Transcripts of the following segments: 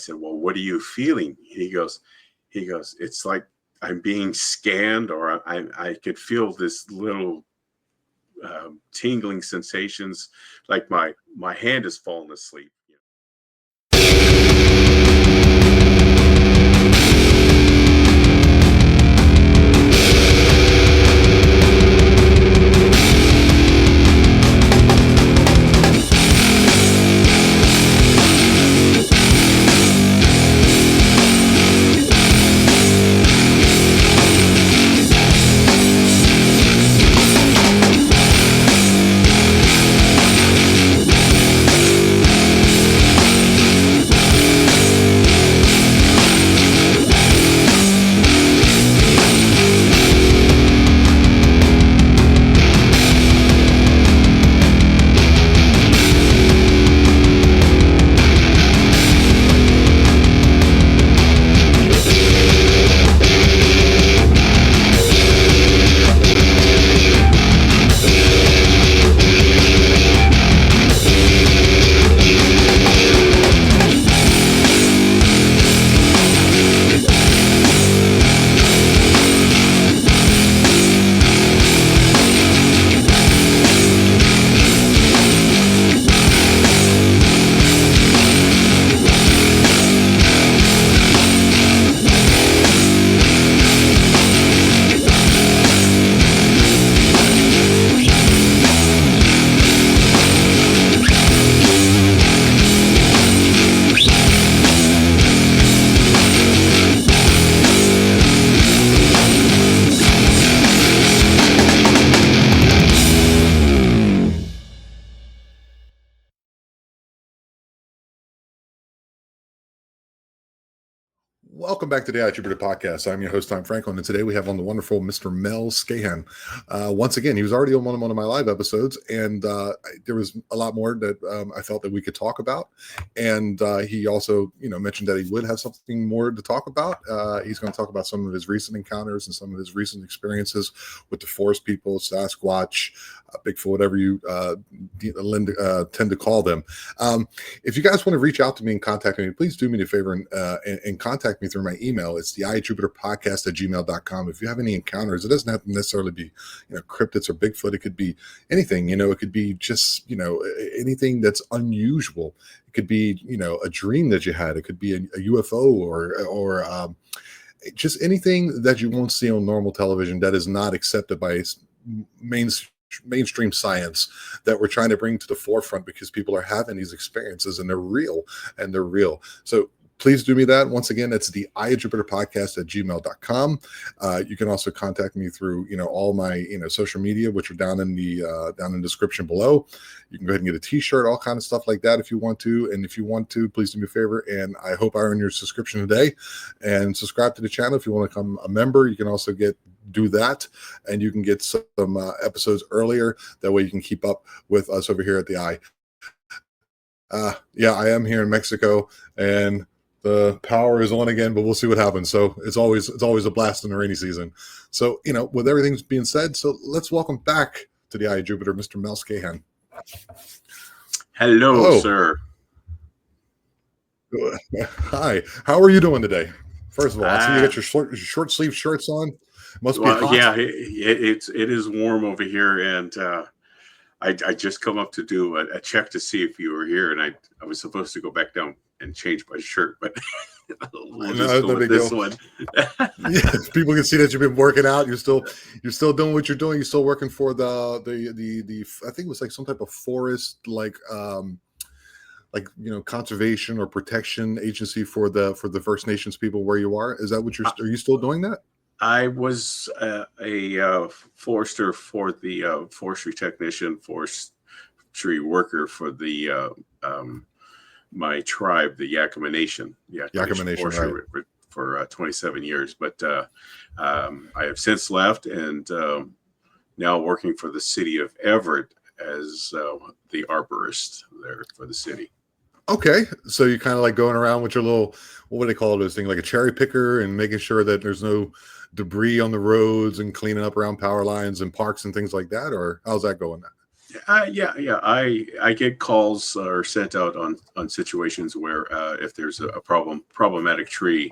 said, well, what are you feeling? He goes, it's like I'm being scanned, or I could feel this little tingling sensations, like my hand is falling asleep. Welcome back to the iTuber Podcast. I'm your host, Tom Franklin, and today we have on the wonderful Mr. Mel Skahan. Once again, he was already on one of my live episodes, and there was a lot more that I felt that we could talk about. And he also, mentioned that he would have something more to talk about. He's going to talk about some of his recent encounters and some of his recent experiences with the Forrest People, Sasquatch, Bigfoot, whatever you tend to call them. If you guys want to reach out to me and contact me, please do me a favor and contact me through my email. It's the iJupiterPodcast@gmail.com. If you have any encounters, it doesn't have to necessarily be cryptids or Bigfoot. It could be anything. It could be just anything that's unusual. It could be a dream that you had. It could be a UFO or just anything that you won't see on normal television that is not accepted by mainstream science, that we're trying to bring to the forefront because people are having these experiences and they're real. So please do me that. Once again, it's the iJupiterPodcast@gmail.com. You can also contact me through, all my, social media, which are down in the description below. You can go ahead and get a t-shirt, all kind of stuff like that if you want to. And if you want to, please do me a favor. And I hope I earn your subscription today, and subscribe to the channel. If you want to become a member, you can also do that, and you can get some episodes earlier. That way you can keep up with us over here at the I am here in Mexico, and the power is on again, but we'll see what happens. So it's always a blast in the rainy season. So, with everything being said, so let's welcome back to the Eye of Jupiter, Mr. Mel Skahan. Hello, sir. Hi. How are you doing today? First of all, I see you got your short sleeve shirts on. Must be hot. Yeah, it is warm over here, and I just come up to do a check to see if you were here, and I was supposed to go back down and change my shirt, but we'll just go with this one. Yeah, people can see that you've been working out. You're still doing what you're doing. You're still working for the I think it was like some type of forest, conservation or protection agency for the First Nations people where you are. Is that what are you still doing that? I was a forester for the forestry technician, forestry worker for the my tribe, the Yakama Nation. Yakama Nation, right. For 27 years. But I have since left, and now working for the city of Everett as the arborist there for the city. Okay, so you're kind of like going around with your little, what do they call those things, like a cherry picker, and making sure that there's no debris on the roads and cleaning up around power lines and parks and things like that, or how's that going? Yeah. I get calls or sent out on situations where if there's a problematic tree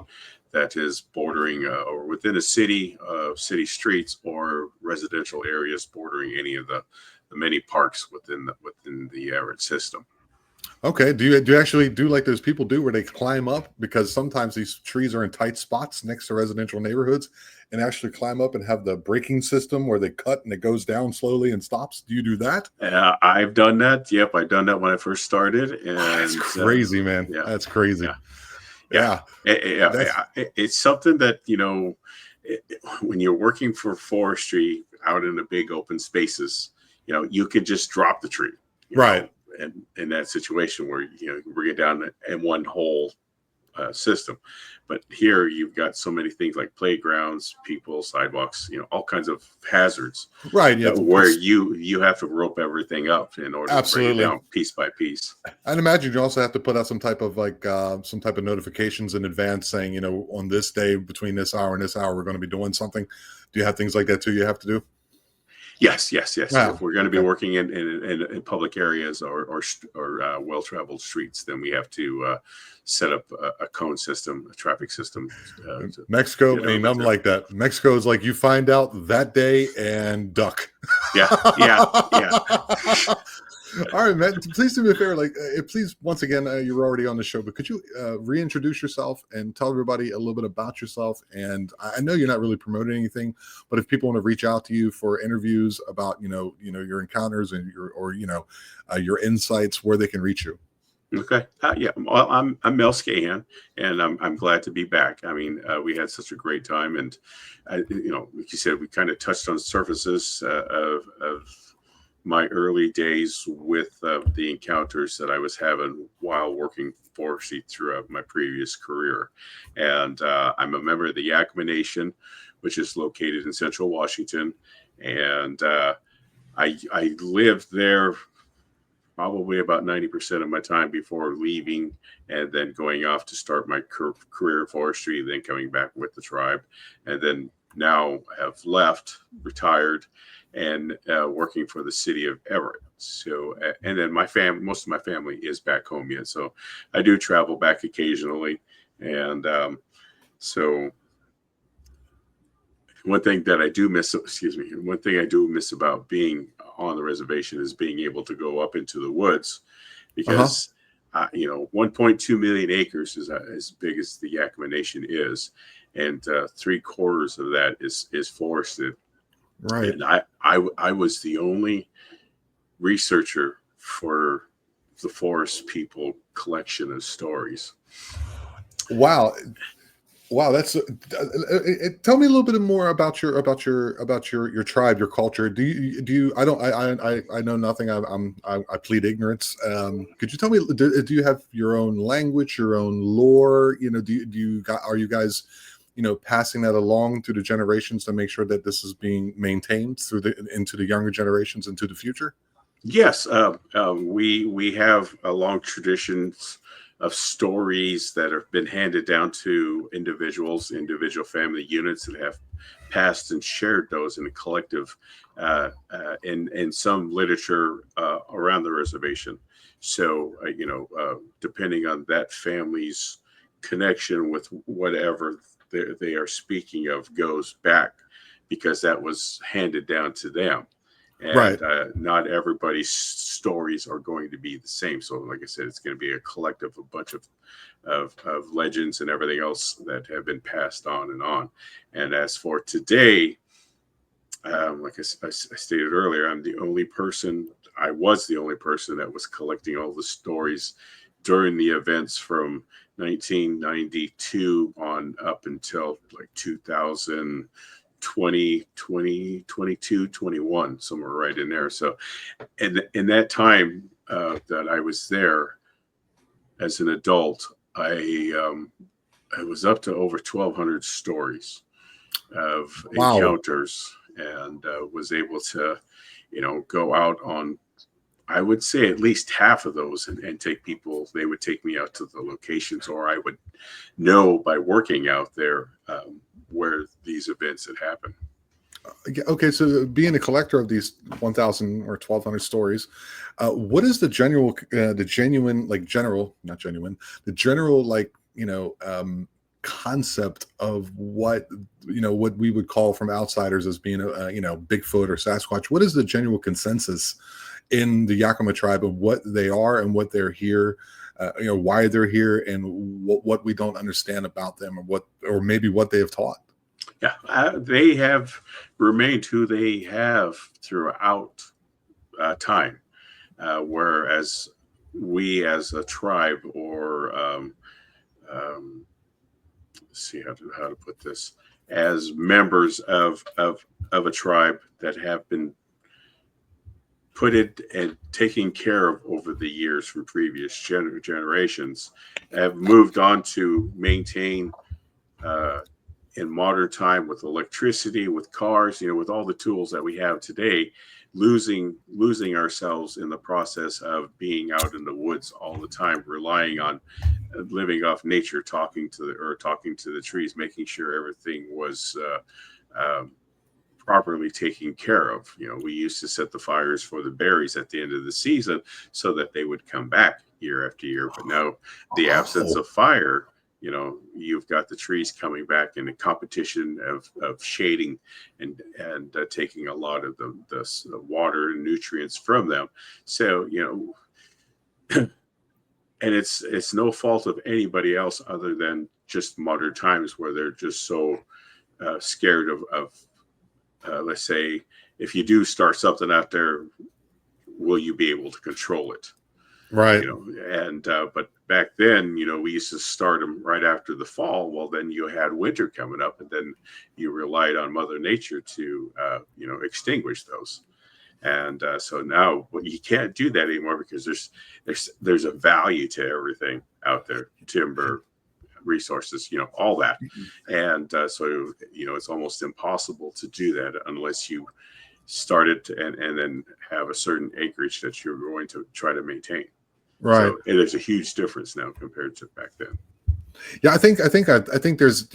that is bordering or within a city, city streets or residential areas bordering any of the many parks within the arid system. Okay. Do you actually do like those people do where they climb up, because sometimes these trees are in tight spots next to residential neighborhoods, and actually climb up and have the braking system where they cut and it goes down slowly and stops? Do you do that? I've done that. Yep, I've done that when I first started, That's and crazy, man. yeah, That's crazy. yeah. Yeah, Yeah. That's it's something that when you're working for forestry out in the big open spaces, you can just drop the tree, you right. know, and in that situation where you bring it down in one whole system. But here you've got so many things like playgrounds, people, sidewalks, all kinds of hazards Right. Yeah. where you have to rope everything up in order to bring it Absolutely. down piece by piece. I'd imagine you also have to put out some type of some type of notifications in advance saying, on this day between this hour and this hour, we're going to be doing something. Do you have things like that too? You have to do? Yes. Wow. If we're going to be Okay. working in public areas or well-traveled streets, then we have to set up a cone system, a traffic system. To Mexico get ain't over nothing there. like that. Mexico is like you find out that day and duck. Yeah. All right, man. Please do me a favor. Please, once again, you're already on the show, but could you reintroduce yourself and tell everybody a little bit about yourself? And I know you're not really promoting anything, but if people want to reach out to you for interviews about, your encounters and your insights, where they can reach you. Okay. Yeah. Well, I'm Mel Skahan, and I'm glad to be back. I mean, we had such a great time, and like you said, we kind of touched on surfaces of my early days with the encounters that I was having while working forestry throughout my previous career. And I'm a member of the Yakama Nation, which is located in Central Washington, and I lived there probably about 90% of my time before leaving and then going off to start my career in forestry, then coming back with the tribe. And then now have left, retired, and working for the city of Everett. So, and then most of my family is back home yet. So I do travel back occasionally. And so one thing that I do miss, one thing I do miss about being on the reservation is being able to go up into the woods because, 1.2 million acres is as big as the Yakama Nation is. And 3/4 of that is forested. Right. And I was the only researcher for the Forrest People collection of stories. Wow. Wow, that's tell me a little bit more about your tribe, your culture. Do you? I don't. I know nothing. I plead ignorance. Could you tell me? Do you have your own language, your own lore? Are you guys, passing that along through the generations to make sure that this is being maintained into the younger generations into the future? Yes, we have a long traditions of stories that have been handed down to individual family units that have passed and shared those in a collective in some literature around the reservation. So, depending on that family's connection with whatever they are speaking of goes back because that was handed down to them, Right. and not everybody's stories are going to be the same. So, like I said, it's going to be a collective, a bunch of legends and everything else that have been passed on and on. And as for today, like I stated earlier, I was the only person that was collecting all the stories during the events from 1992 on up until like 2020, 22, 21, somewhere right in there. So in that time that I was there as an adult, I was up to over 1,200 stories of Wow. encounters, and was able to, go out on, I would say, at least half of those, and take people. They would take me out to the locations, or I would know by working out there where these events had happened. Okay, so being a collector of these 1,000 or 1,200 stories, what is the genuine, like general, not genuine, the general, like, concept of what, what we would call from outsiders as being Bigfoot or Sasquatch? What is the general consensus in the Yakama tribe of what they are and what they're here, why they're here, and what we don't understand about them, or maybe what they have taught? Yeah, they have remained who they have throughout time, whereas we as a tribe, or let's see how to put this, as members of a tribe that have been put it and taken care of over the years from previous generations, have moved on to maintain in modern time with electricity, with cars, with all the tools that we have today, losing ourselves in the process of being out in the woods all the time, relying on living off nature, talking to the trees, making sure everything was properly taken care of. We used to set the fires for the berries at the end of the season so that they would come back year after year. But now, the absence of fire, you've got the trees coming back in a competition of shading and taking a lot of the water and nutrients from them. So, and it's no fault of anybody else other than just modern times, where they're just so scared of let's say, if you do start something out there, will you be able to control it? Right. And but back then, we used to start them right after the fall. Well, then you had winter coming up, and then you relied on Mother Nature to extinguish those. And so now, well, you can't do that anymore, because there's a value to everything out there: timber, resources, all that. And so it's almost impossible to do that unless you start it and then have a certain acreage that you're going to try to maintain. Right. So there's a huge difference now compared to back then. Yeah, I think there's,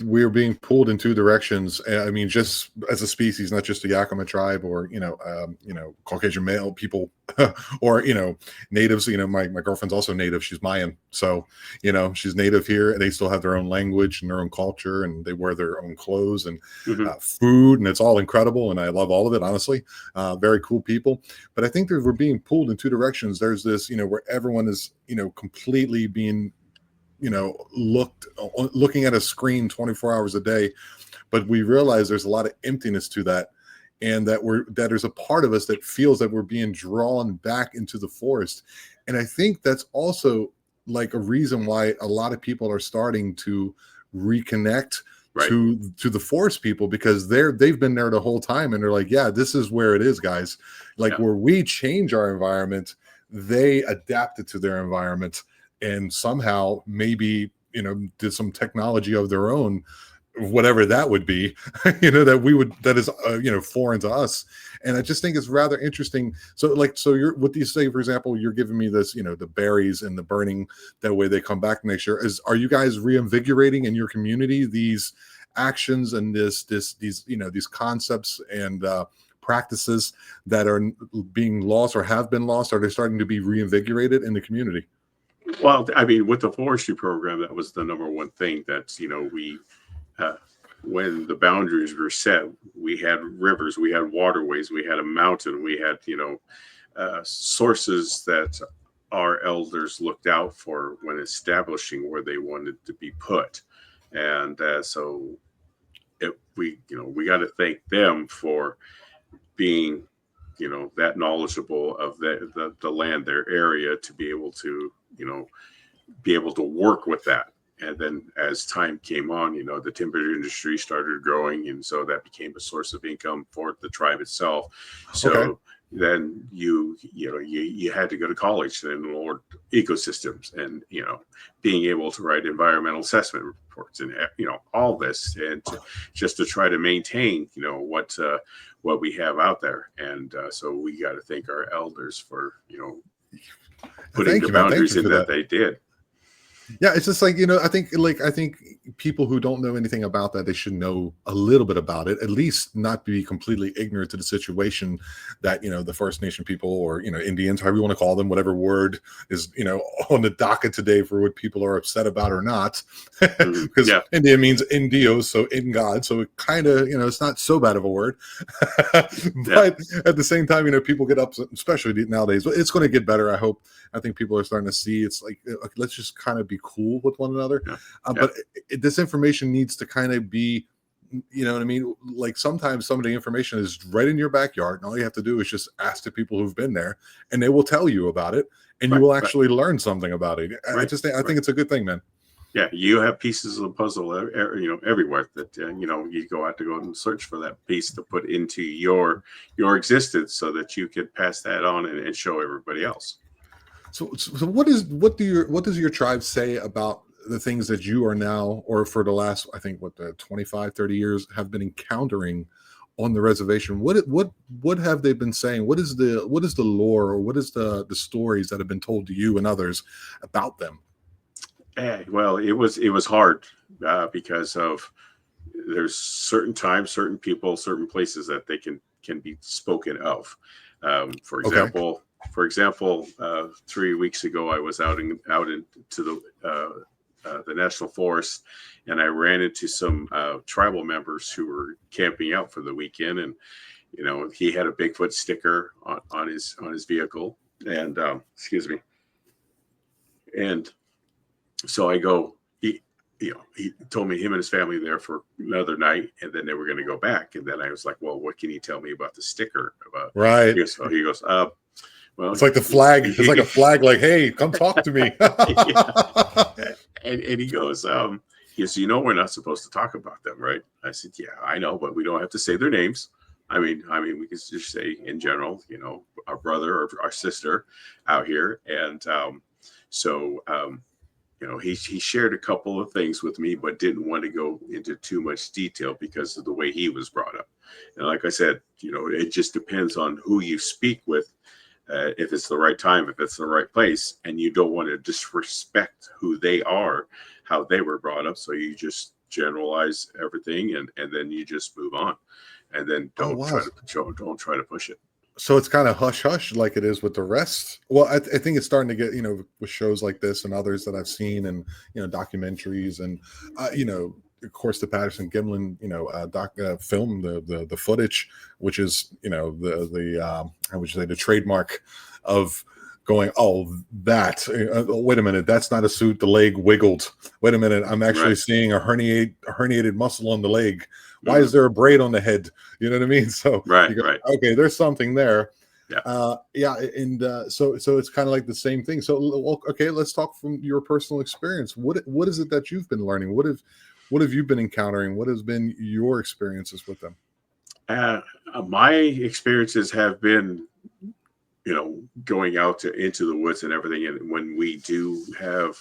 we're being pulled in two directions. I mean, just as a species, not just the Yakama tribe, or Caucasian male people, or natives. My girlfriend's also native. She's Mayan, so she's native here, and they still have their own language and their own culture, and they wear their own clothes and food, and it's all incredible, and I love all of it, honestly. Very cool people, but I think that we're being pulled in two directions. There's this, where everyone is, completely being looking at a screen 24 hours a day, but we realize there's a lot of emptiness to that, and that there's a part of us that feels that we're being drawn back into the forest. And I think that's also like a reason why a lot of people are starting to reconnect to the forest people, because they've been there the whole time, and they're like, yeah, this is where it is, guys. Like, where we change our environment, they adapted to their environment, and somehow maybe did some technology of their own, whatever that would be, that is foreign to us. And I just think it's rather interesting. So you're, what do you say, for example, you're giving me this, the berries and the burning, that way they come back next year. Are you guys reinvigorating in your community these actions and these concepts and practices that are being lost or have been lost? Are they starting to be reinvigorated in the community? Well, I mean, with the forestry program, that was the number one thing that, we, when the boundaries were set, we had rivers, we had waterways, we had a mountain, we had, sources that our elders looked out for when establishing where they wanted to be put. And so we got to thank them for being, that knowledgeable of the land, their area, to be able to, work with that. And then as time came on, the timber industry started growing, and so that became a source of income for the tribe itself. So then you had to go to college and learn ecosystems, and being able to write environmental assessment reports, and all this, and just to try to maintain what we have out there. And so we got to thank our elders for putting the boundaries in that they did. Yeah, it's just like, I think people who don't know anything about that, they should know a little bit about it, at least not be completely ignorant to the situation that, the First Nation people, or, Indians, however you want to call them, whatever word is, on the docket today for what people are upset about or not. Mhm. Because Yeah, India means in Dios, so in God. So it kind of, it's not so bad of a word. yeah, But at the same time, people get upset, especially nowadays. It's going to get better, I hope. I think people are starting to see it's like, let's just kind of be cool with one another. yeah, yeah. But this information needs to kind of be, what I mean? Like sometimes some of the information is right in your backyard, and all you have to do is just ask the people who've been there, and they will tell you about it, and you Right, will right, actually learn something about it. right, I right. think it's a good thing, man. Yeah, you have pieces of the puzzle, everywhere that you go out to go and search for that piece to put into your existence, so that you could pass that on and show everybody else. So what does your tribe say about the things that you are now, or for the last, I think, what, the 25, 30 years have been encountering on the reservation? What have they been saying? What is the lore, or what is the stories that have been told to you and others about them? Well, it was hard, because of there's certain times, certain people, certain places that they can be spoken of. Um, for Okay. example, for example, 3 weeks ago, I was out into the national forest, and I ran into some tribal members who were camping out for the weekend, and he had a Bigfoot sticker on his vehicle, and excuse me, and so I go. He told me him and his family there for another night, and then they were going to go back. And then I was like, "Well, what can you tell me about the sticker?" About Right. he goes, well, It's like the flag. It's like a flag, like, hey, come talk to me. yeah, and he goes, we're not supposed to talk about them, right? I said, yeah, I know, but we don't have to say their names. I mean, we can just say in general, our brother or our sister out here, and so. He shared a couple of things with me, but didn't want to go into too much detail because of the way he was brought up. And like I said, it just depends on who you speak with, if it's the right time, if it's the right place, and you don't want to disrespect who they are, how they were brought up. So you just generalize everything, and then you just move on, and then Oh, don't wow. try to push it. So it's kind of hush hush like it is with the rest. Well, I think it's starting to get, with shows like this and others that I've seen, and documentaries, and of course the Patterson Gimlin film, the footage, which is how would you say, the trademark of going, oh, that wait a minute, that's not a suit, the leg wiggled, wait a minute, I'm actually Right. seeing a herniated muscle on the leg, why Hmm. is there a braid on the head? You know what I mean? So Right. you go, Right. okay, there's something there. Yeah. Yeah, and so it's kind of like the same thing. So, well, okay, let's talk from your personal experience. What is it that you've been learning? What have you been encountering? What has been your experiences with them? Uh, my experiences have been, going out into the woods and everything. And when we do have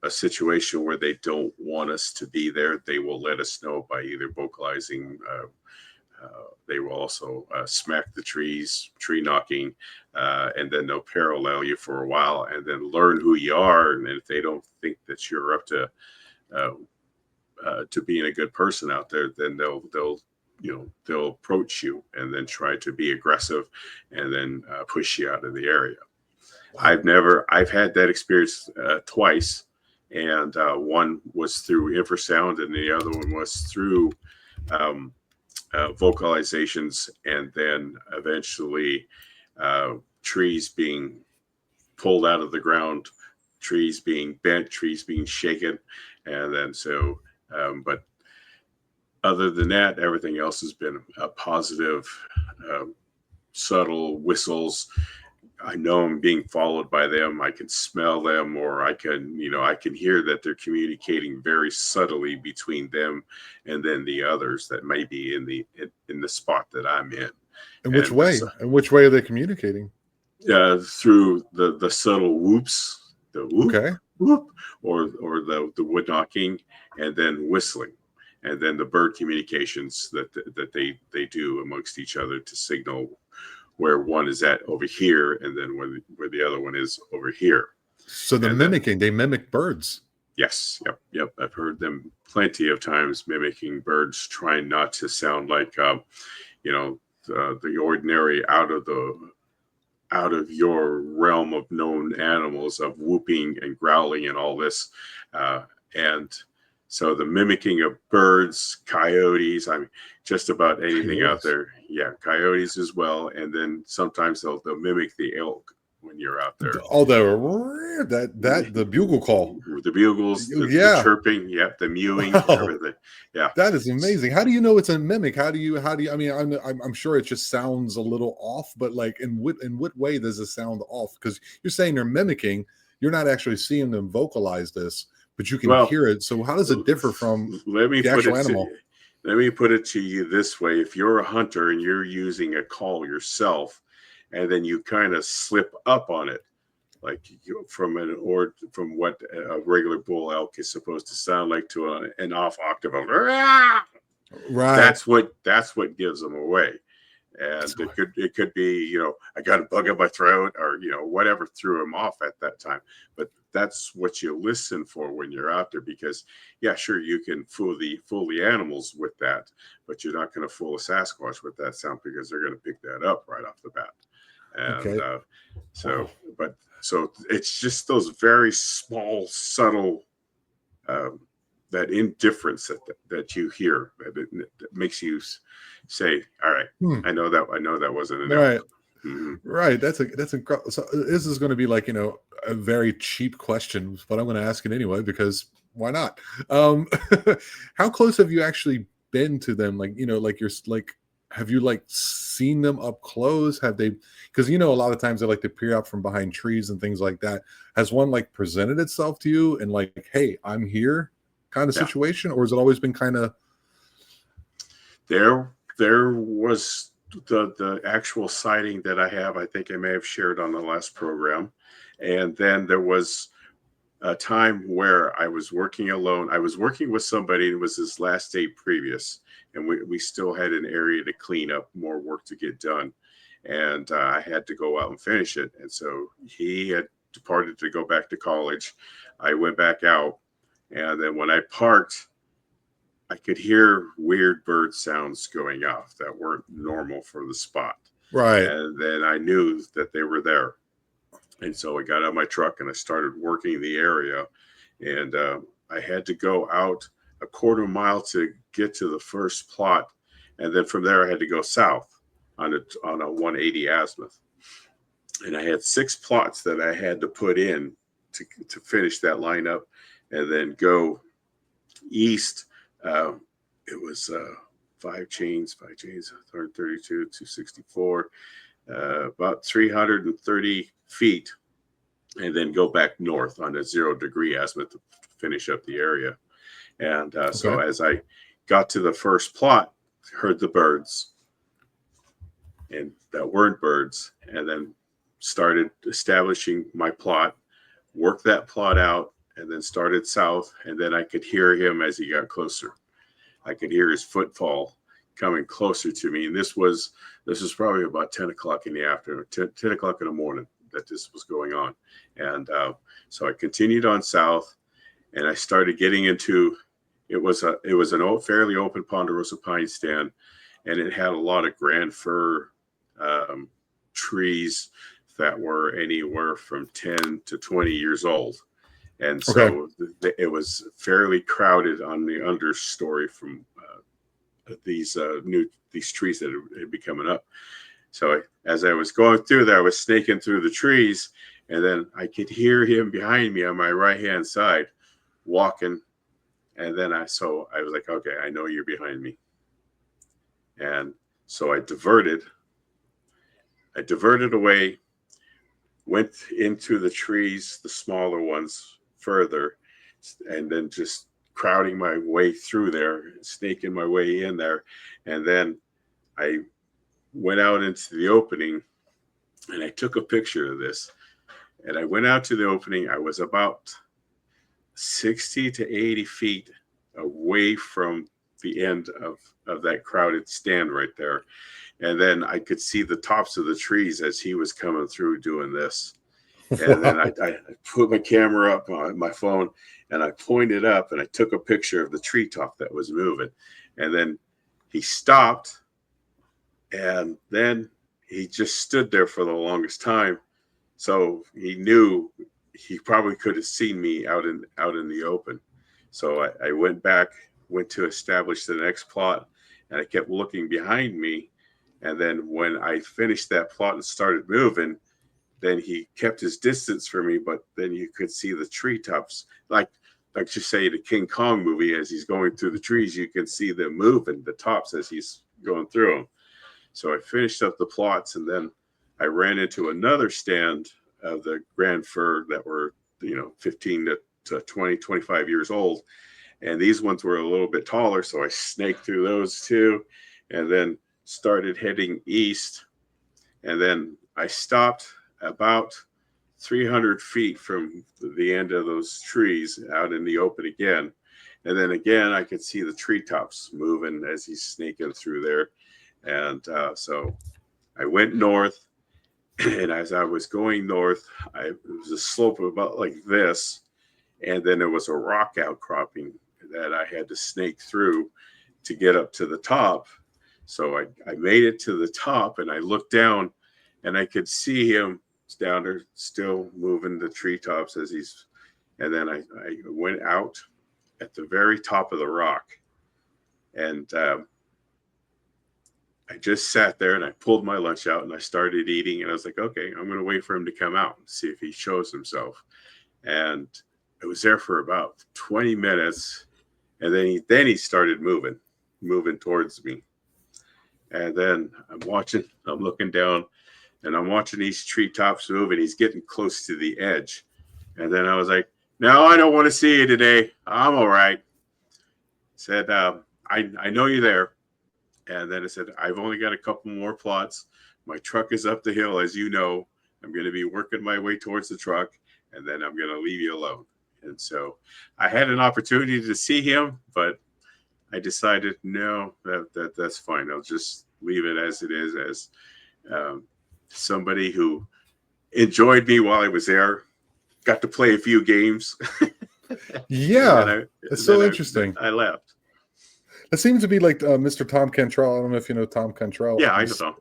a situation where they don't want us to be there, they will let us know by either vocalizing. They will also smack the tree knocking, and then they'll parallel you for a while, and then learn who you are. And if they don't think that you're up uh, to being a good person out there, then they'll approach you and then try to be aggressive, and then push you out of the area. Wow. I've had that experience twice, and one was through infrasound, and the other one was through um, vocalizations, and then eventually trees being pulled out of the ground, trees being bent, trees being shaken, and then so. But other than that, everything else has been a positive, um, subtle whistles. I know I'm being followed by them. I can smell them, or I can hear that they're communicating very subtly between them and then the others that may be in the spot that I'm in, In which and way? In which way are they communicating? through the subtle whoops, the whoop Okay. whoop, or the wood knocking, and then whistling, and then the bird communications that they do amongst each other to signal where one is at over here, and then where the other one is over here. So the And then, mimicking, they mimic birds. yes, yep. I've heard them plenty of times mimicking birds, trying not to sound like, the ordinary out of your realm of known animals of whooping and growling and all this. And so the mimicking of birds, coyotes, I mean, just about anything out Coyotes. there. Yeah, coyotes as well. And then sometimes they'll mimic the elk when you're out there. Oh, the bugle call. The bugles, the Yeah. chirping, yep, the mewing, Wow. everything. Yeah. That is amazing. How do you know it's a mimic? How do you, I mean, I'm sure it just sounds a little off, but like in what way does it sound off? Because you're saying they're mimicking, you're not actually seeing them vocalize this, but you can Well, hear it. So how does it differ from let me the put actual it to animal? you. Let me put it to you this way. If you're a hunter and you're using a call yourself, and then you kind of slip up on it, like from what a regular bull elk is supposed to sound like to an off octave of, "Rah!" Right. that's what gives them away. And it could be, I got a bug in my throat, or whatever threw him off at that time. But that's what you listen for when you're out there, because yeah, sure, you can fool the animals with that, but you're not going to fool a Sasquatch with that sound, because they're going to pick that up right off the bat. And Okay. so but so it's just those very small, subtle, um, that indifference that you hear, that makes you say, all right, Hmm. I know that wasn't an elk. Right. Hmm. Right. That's incredible. So this is going to be like, a very cheap question, but I'm going to ask it anyway because why not? Um, how close have you actually been to them? Like, like have you like seen them up close? Have they, because a lot of times they like to peer out from behind trees and things like that. Has one like presented itself to you and like, hey, I'm here kind of Yeah, situation? Or has it always been kind of, there was the actual sighting that I have. I think I may have shared on the last program, and then there was a time where I was working alone. I was working with somebody, and it was his last day previous, and we still had an area to clean up, more work to get done, and I had to go out and finish it. And so he had departed to go back to college. I went back out, and then when I parked, I could hear weird bird sounds going off that weren't normal for the spot. right? And then I knew that they were there. And so I got out of my truck and I started working the area. And I had to go out a quarter mile to get to the first plot. And then from there, I had to go south on a 180 azimuth. And I had 6 plots that I had to put in to finish that lineup, and then go east. Uh, it was 5 chains, 132, 264, about 330 feet, and then go back north on a 0 degree azimuth to finish up the area. And so Okay. as I got to the first plot, heard the birds, and that weren't birds, and then started establishing my plot, worked that plot out, and then started south. And then I could hear him as he got closer. I could hear his footfall coming closer to me. And this was probably about 10 o'clock in the afternoon, 10 o'clock in the morning that this was going on. And so I continued on south, and I started getting into, it was an old, fairly open ponderosa pine stand, and it had a lot of grand fir trees that were anywhere from 10 to 20 years old. And Okay. so it was fairly crowded on the understory from these trees that had been coming up. So as I was going through there, I was snaking through the trees, and then I could hear him behind me on my right hand side walking. And then I was like, okay, I know you're behind me. And so I diverted away, went into the trees, the smaller ones further, and then just crowding my way through there, snaking my way in there. And then I went out into the opening, and I took a picture of this. And I went out to the opening. I was about 60 to 80 feet away from the end of that crowded stand right there. And then I could see the tops of the trees as he was coming through doing this. And then I put my camera up on my phone and I pointed up and I took a picture of the treetop that was moving. And then he stopped, and then he just stood there for the longest time. So he knew he probably could have seen me out in the open. So I went to establish the next plot, and I kept looking behind me. And then when I finished that plot and started moving, then he kept his distance from me, but then you could see the treetops. Like you say, the King Kong movie, as he's going through the trees, you can see them moving, the tops, as he's going through them. So I finished up the plots, and then I ran into another stand of the grand fir that were, 15 to 20, 25 years old. And these ones were a little bit taller, so I snaked through those too, and then started heading east. And then I stopped about 300 feet from the end of those trees out in the open again. And then again, I could see the treetops moving as he's snaking through there. And so I went north. And as I was going north, it was a slope of about like this. And then there was a rock outcropping that I had to snake through to get up to the top. So I made it to the top, and I looked down, and I could see him down there still moving the treetops and then I went out at the very top of the rock, and I just sat there and I pulled my lunch out and I started eating, and I was like, okay, I'm going to wait for him to come out and see if he shows himself. And I was there for about 20 minutes, and then he started moving towards me. And then I'm looking down, and I'm watching these treetops move, and he's getting close to the edge. And then I was like, no, I don't want to see you today. I'm all right. Said, I know you're there. And then I said, I've only got a couple more plots. My truck is up the hill, as you know. I'm going to be working my way towards the truck, and then I'm going to leave you alone. And so I had an opportunity to see him, but I decided, no, that's fine. I'll just leave it as it is, as somebody who enjoyed me while I was there, got to play a few games. Yeah, it's so interesting. I left. It seems to be like Mr. Tom Cantrell. I don't know if you know Tom Cantrell. Yeah, I know.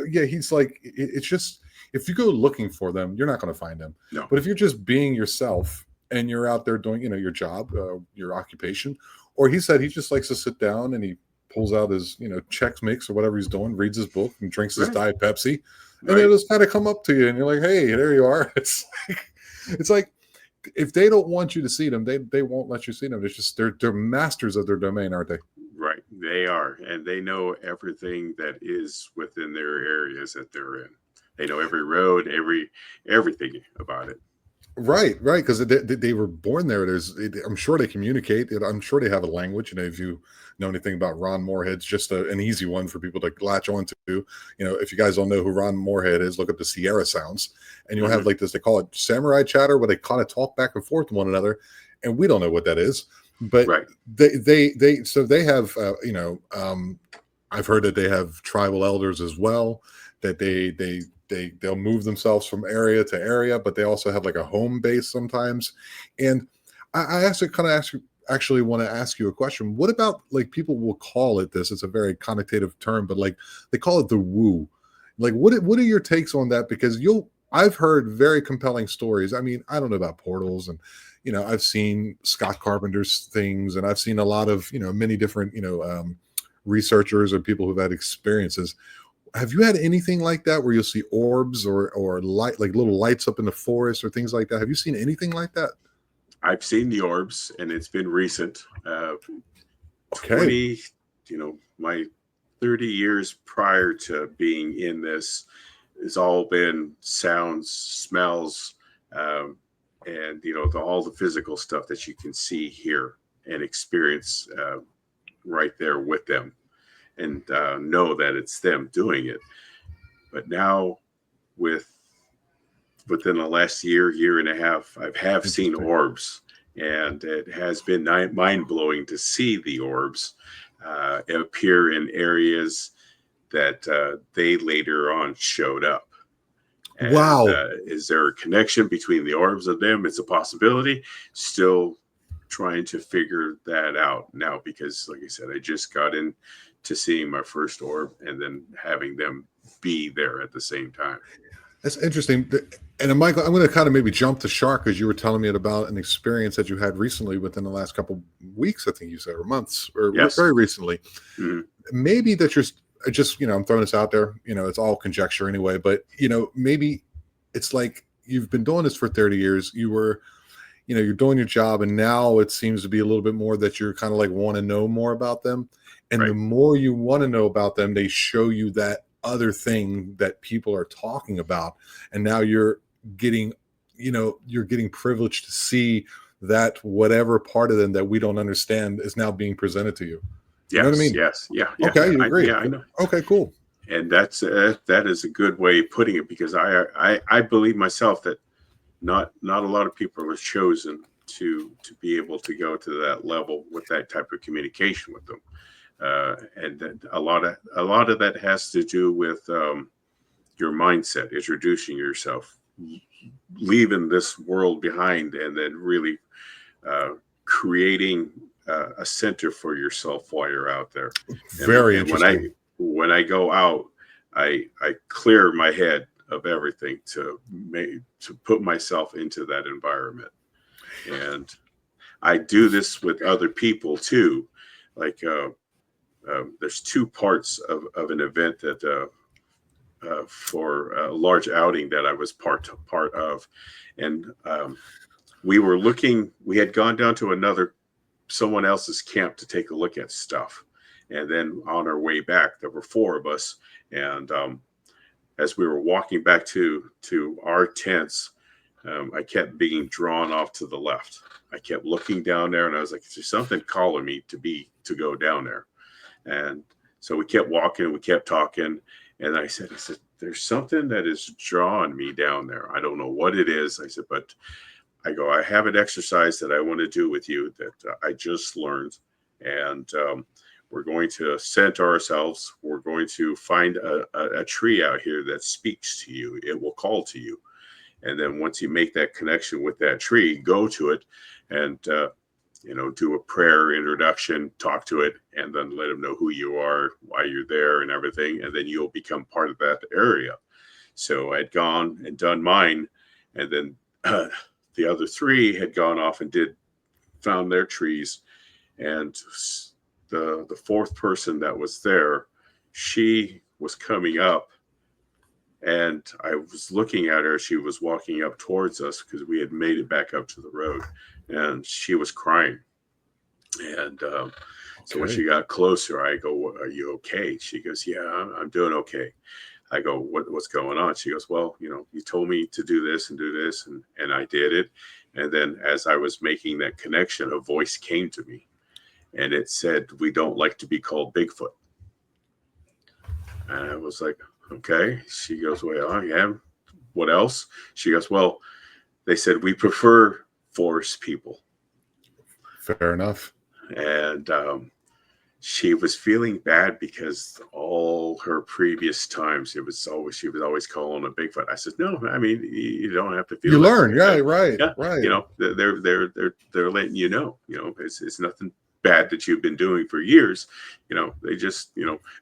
Yeah, he's like, it's just, if you go looking for them, you're not going to find them. No. But if you're just being yourself and you're out there doing, your job, your occupation, or he said he just likes to sit down and he pulls out his, Chex Mix or whatever he's doing, reads his book and drinks his Diet Pepsi, and they just kind of come up to you and you're like, hey, there you are. It's like, if they don't want you to see them, they won't let you see them. It's just they're masters of their domain, aren't they? Right, they are, and they know everything that is within their areas that they're in. They know every road, everything about it. Right, because they were born there. I'm sure they communicate. I'm sure they have a language. If you know anything about Ron Moorhead's just an easy one for people to latch onto. If you guys don't know who Ron Moorhead is, look up the Sierra sounds, and you'll have like this. They call it samurai chatter, where they kind of talk back and forth to one another, and we don't know what that is. But they have I've heard that they have tribal elders as well, that they'll move themselves from area to area, but they also have like a home base sometimes. And I actually want to ask you a question. What about, like, people will call it this, it's a very connotative term, but like they call it the woo. Like, what are your takes on that? Because I've heard very compelling stories. I mean, I don't know about portals, and I've seen Scott Carpenter's things, and I've seen a lot of many different researchers or people who've had experiences. Have you had anything like that where you'll see orbs or light, like little lights up in the forest or things like that? Have you seen anything like that? I've seen the orbs, and it's been recent. Okay. My 30 years prior to being in this has all been sounds, smells, and all the physical stuff that you can see, hear, and experience right there with them, and know that it's them doing it. But now, within the last year and a half, I have seen orbs, and it has been mind-blowing to see the orbs appear in areas that they later on showed up. And Wow. is there a connection between the orbs of them? It's a possibility. Still trying to figure that out now, because like I said, I just got in to seeing my first orb and then having them be there at the same time. That's interesting. And Michael, I'm going to kind of maybe jump the shark, because you were telling me about an experience that you had recently within the last couple weeks, I think you said, or months, or Yes. very recently. Mm-hmm. Maybe that you're just, I'm throwing this out there, it's all conjecture anyway, but, maybe it's like you've been doing this for 30 years. You're doing your job, and now it seems to be a little bit more that you're kind of like want to know more about them. And Right. the more you want to know about them, they show you that other thing that people are talking about. And now you're getting privileged to see that whatever part of them that we don't understand is now being presented to you. You know what I mean? Yes. Yeah. Okay, you agree. I know. Okay, cool. And that is a good way of putting it, because I believe myself that not a lot of people are chosen to be able to go to that level with that type of communication with them. And that a lot of that has to do with your mindset, introducing yourself, leaving this world behind, and then really creating a center for yourself while you're out there. Very and interesting. when I go out, I clear my head of everything to put myself into that environment. And I do this with other people too. Like there's two parts of an event that for a large outing that I was part of, and we had gone down to someone else's camp to take a look at stuff, and then on our way back, there were four of us, and as we were walking back to our tents, I kept being drawn off to the left. I kept looking down there, and I was like, "There's something calling me to go down there." And so we kept walking, we kept talking, and I said, "There's something that is drawing me down there. I don't know what it is." I said, "But I have an exercise that I want to do with you that I just learned, and we're going to center ourselves. We're going to find a tree out here that speaks to you. It will call to you. And then once you make that connection with that tree, go to it and, do a prayer introduction, talk to it, and then let them know who you are, why you're there and everything. And then you'll become part of that area." So I'd gone and done mine. And then the other three had gone off and found their trees. And the fourth person that was there, she was coming up, and I was looking at her. She was walking up towards us because we had made it back up to the road, and she was crying. And so when she got closer, I go, "Are you okay?" She goes, "Yeah, I'm doing okay." I go, what's going on?" She goes, "Well, you told me to do this and do this, and I did it." And then as I was making that connection, a voice came to me, and it said, "We don't like to be called Bigfoot." And I was like, "Okay." She goes, "Well, yeah. What else?" She goes, "Well, they said we prefer Forrest People." Fair enough. And she was feeling bad because all her previous times she was always calling a Bigfoot. I said, "No, I mean, you don't have to feel." You learn, yeah, right, Yeah, right. They're letting you know. It's nothing bad that you've been doing for years. They just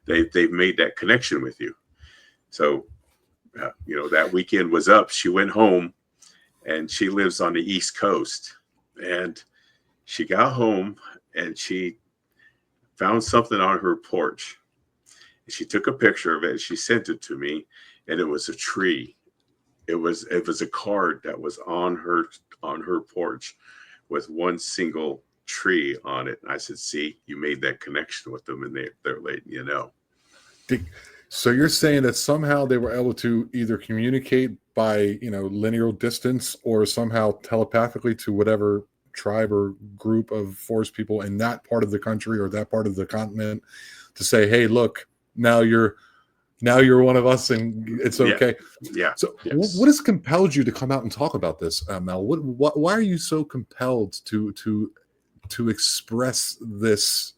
they've made that connection with you. So that weekend was up. She went home, and she lives on the East Coast, and she got home and she found something on her porch. She took a picture of it and she sent it to me, and it was a tree. It was a card that was on her porch with one single tree on it. And I said, "See, you made that connection with them, and they're letting you know." So you're saying that somehow they were able to either communicate by linear distance, or somehow telepathically to whatever tribe or group of Forest people in that part of the country or that part of the continent, to say, "Hey, look, now you're one of us, and it's okay." Yeah. So Yes. what has compelled you to come out and talk about this, Mel? Why are you so compelled to express this?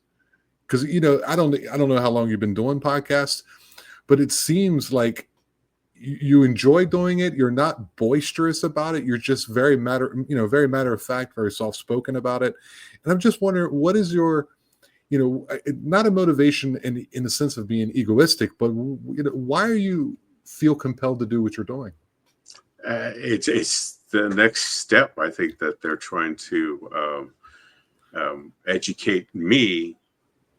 Because I don't know how long you've been doing podcasts, but it seems like you enjoy doing it. You're not boisterous about it. You're just very very matter of fact, very soft spoken about it. And I'm just wondering, what is your, not a motivation in the sense of being egoistic, but why are you feel compelled to do what you're doing? It's the next step. I think that they're trying to educate me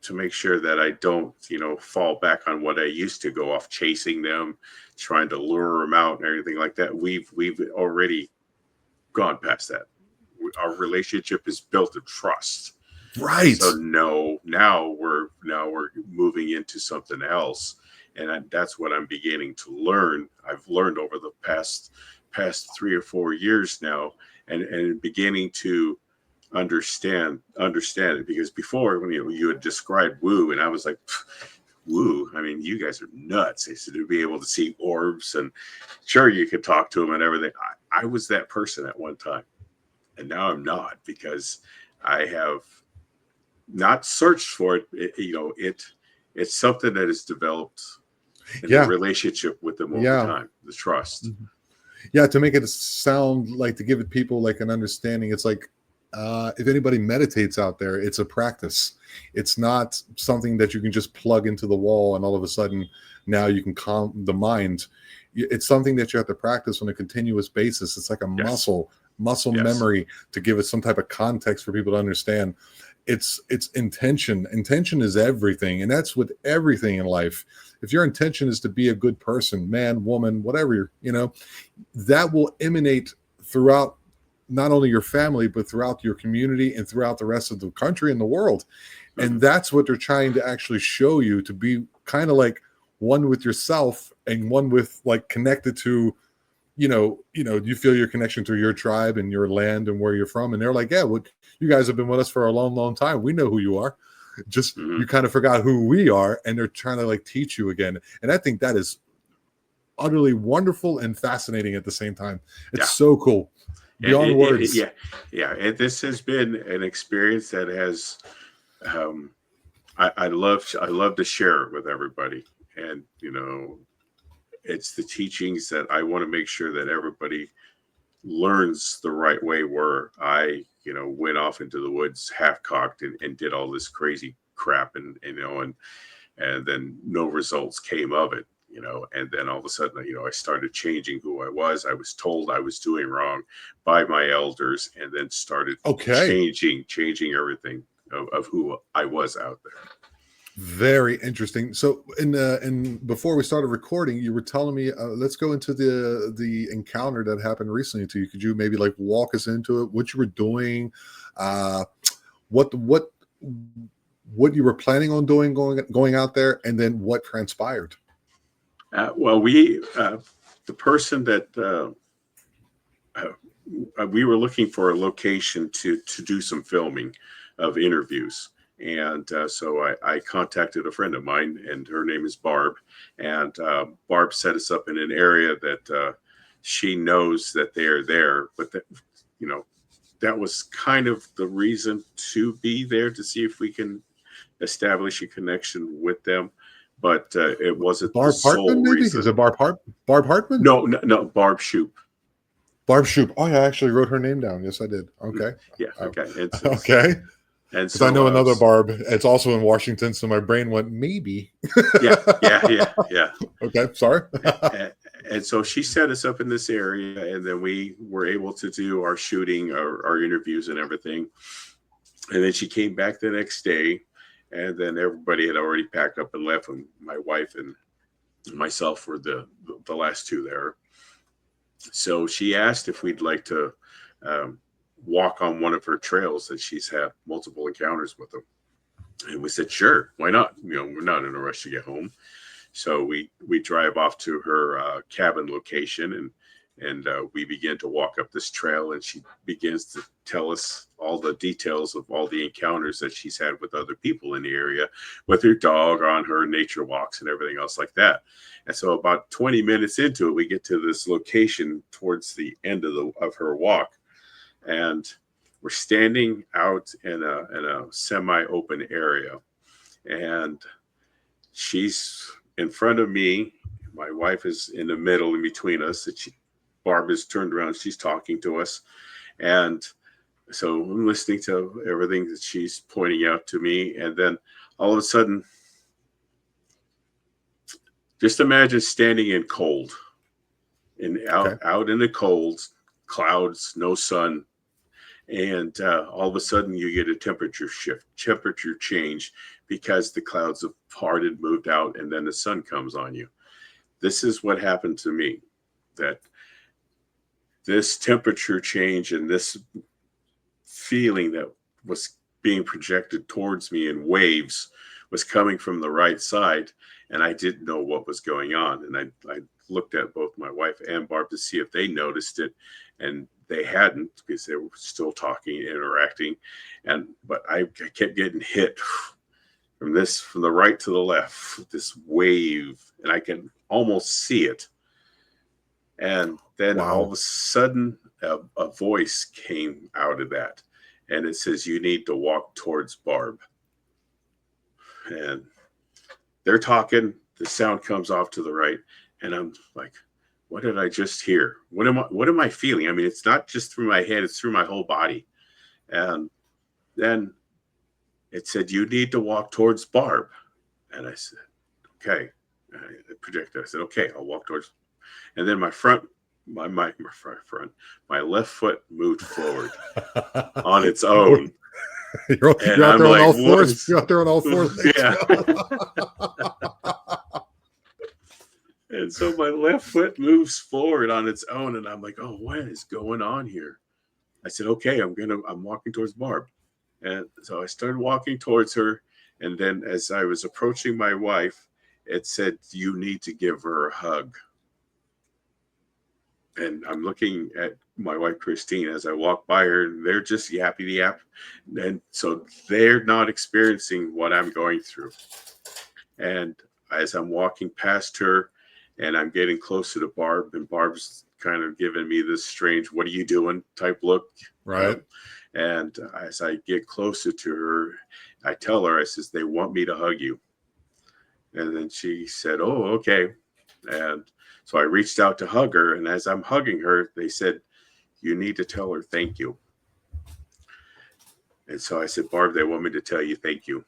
to make sure that I don't, fall back on what I used to, go off chasing them, trying to lure them out and everything like that. We've already gone past that. Our relationship is built of trust. And Right. so no, now we're moving into something else, and that's what I'm beginning to learn. I've learned over the past 3 or 4 years now, and beginning to understand it, because before, when you had described woo, and I was like, woo, I mean, you guys are nuts. They said to be able to see orbs, and sure, you could talk to them and everything. I was that person at one time, and now I'm not, because I have not searched for it. It's something that is developed in the Yeah. relationship with them over Yeah. time, the trust. Yeah. To make it sound like, to give it people like an understanding, it's like, if anybody meditates out there, it's a practice. It's not something that you can just plug into the wall and all of a sudden now you can calm the mind. It's something that you have to practice on a continuous basis. It's like a Yes. muscle Yes. memory, to give it some type of context for people to understand. It's intention. Intention is everything, and that's with everything in life. If your intention is to be a good person, man, woman, whatever, that will emanate throughout not only your family, but throughout your community and throughout the rest of the country and the world. And Mhm. that's what they're trying to actually show you, to be kind of like one with yourself and one with, like, connected to, you feel your connection to your tribe and your land and where you're from. And they're like, yeah, well, you guys have been with us for a long, long time. We know who you are. Just, Mhm. you kind of forgot who we are. And they're trying to, like, teach you again. And I think that is utterly wonderful and fascinating at the same time. It's Yeah. so cool. Beyond words. Yeah, yeah. And this has been an experience that has, um, I love to share it with everybody, and it's the teachings that I want to make sure that everybody learns the right way. Where I, went off into the woods half cocked, and did all this crazy crap, and then no results came of it. And then all of a sudden, I started changing who I was. I was told I was doing wrong by my elders, and then started Okay. changing everything of who I was out there. Very interesting. So, in before we started recording, you were telling me, let's go into the encounter that happened recently to you. Could you maybe, like, walk us into it? What you were doing, uh, what you were planning on doing, going out there, and then what transpired? Well, the person that we were looking for a location to do some filming of interviews. And so I contacted a friend of mine, and her name is Barb. And Barb set us up in an area that she knows that they are there. But you know, that was kind of the reason to be there, to see if we can establish a connection with them. But it wasn't the Barb sole Hartman, maybe? Is reason. it Barb Hartman? No, no, no, Barb Shoop. Barb Shoop. Oh, yeah, I actually wrote her name down. Yes, I did. Okay. Yeah, Oh, okay. okay. And Because I so know another Barb. It's also in Washington, so my brain went, maybe. yeah, yeah, yeah, yeah. Okay, sorry. And so she set us up in this area, and then we were able to do our shooting, our interviews, and everything. And then she came back the next day, and then everybody had already packed up and left, and my wife and myself were the last two there. So she asked if we'd like to um, walk on one of her trails that she's had multiple encounters with them. And we said, sure, why not? We're not in a rush to get home. So we drive off to her cabin location, and we begin to walk up this trail, and she begins to tell us all the details of all the encounters that she's had with other people in the area, with her dog, on her nature walks, and everything else like that. And so about 20 minutes into it, we get to this location towards the end of her walk, and we're standing out in a semi-open area, and she's in front of me my wife is in the middle in between us. Barb is turned around. She's talking to us. And so I'm listening to everything that she's pointing out to me. And then all of a sudden, just imagine standing in cold and out in the cold, clouds, no sun. And all of a sudden you get a temperature change because the clouds have parted, moved out, and then the sun comes on you. This is what happened to me, that this temperature change and this feeling that was being projected towards me in waves was coming from the right side, and I didn't know what was going on. And I looked at both my wife and Barb to see if they noticed it, and they hadn't, because they were still talking, interacting. But I kept getting hit from the right to the left, this wave, and I can almost see it. And then all of a sudden, a voice came out of that, and it says, "You need to walk towards Barb." And they're talking, the sound comes off to the right, and I'm like, what did I just hear? What am I feeling? I mean, it's not just through my head, it's through my whole body. And then it said, "You need to walk towards Barb." And I said, okay. I projected. I said, okay, I'll walk towards. And then my left foot moved forward on its own. You're out there on all fours. You're out there on all fours. Yeah. And so my left foot moves forward on its own, and I'm like, oh, what is going on here? I said, okay, I'm walking towards Barb. And so I started walking towards her. And then as I was approaching my wife, it said, "You need to give her a hug." And I'm looking at my wife, Christine, as I walk by her, and they're just yappy yap. And so they're not experiencing what I'm going through. And as I'm walking past her and I'm getting closer to Barb, and Barb's kind of giving me this strange, "What are you doing?" type look. Right. And as I get closer to her, I tell her, I says, "They want me to hug you." And then she said, "Oh, okay." And so I reached out to hug her. And as I'm hugging her, they said, "You need to tell her thank you." And so I said, "Barb, they want me to tell you thank you."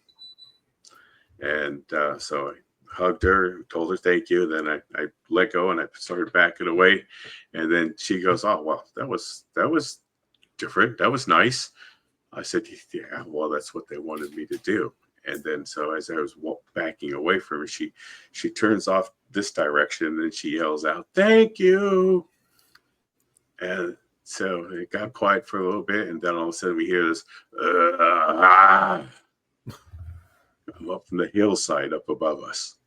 And so I hugged her, told her thank you. Then I let go and I started backing away. And then she goes, "Oh, well, that was different. That was nice." I said, "Yeah, well, that's what they wanted me to do." And then so as I was backing away from her, she turns off this direction, and then she yells out, "Thank you." And so it got quiet for a little bit, and then all of a sudden we hear this come up from the hillside up above us.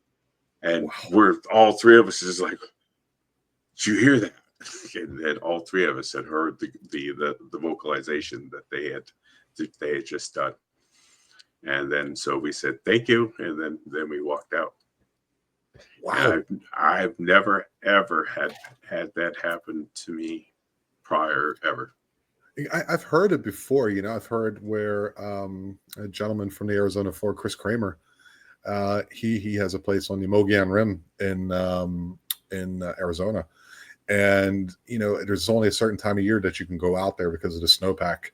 And we're all three of us just like, "Did you hear that?" And then all three of us had heard the vocalization that they had just done. And then so we said thank you, and then we walked out. Wow. I've never ever had that happen to me prior ever. I've heard it before. I've heard where a gentleman from the Arizona Fort, Chris Kramer, he has a place on the Mogollon Rim in Arizona, and there's only a certain time of year that you can go out there because of the snowpack.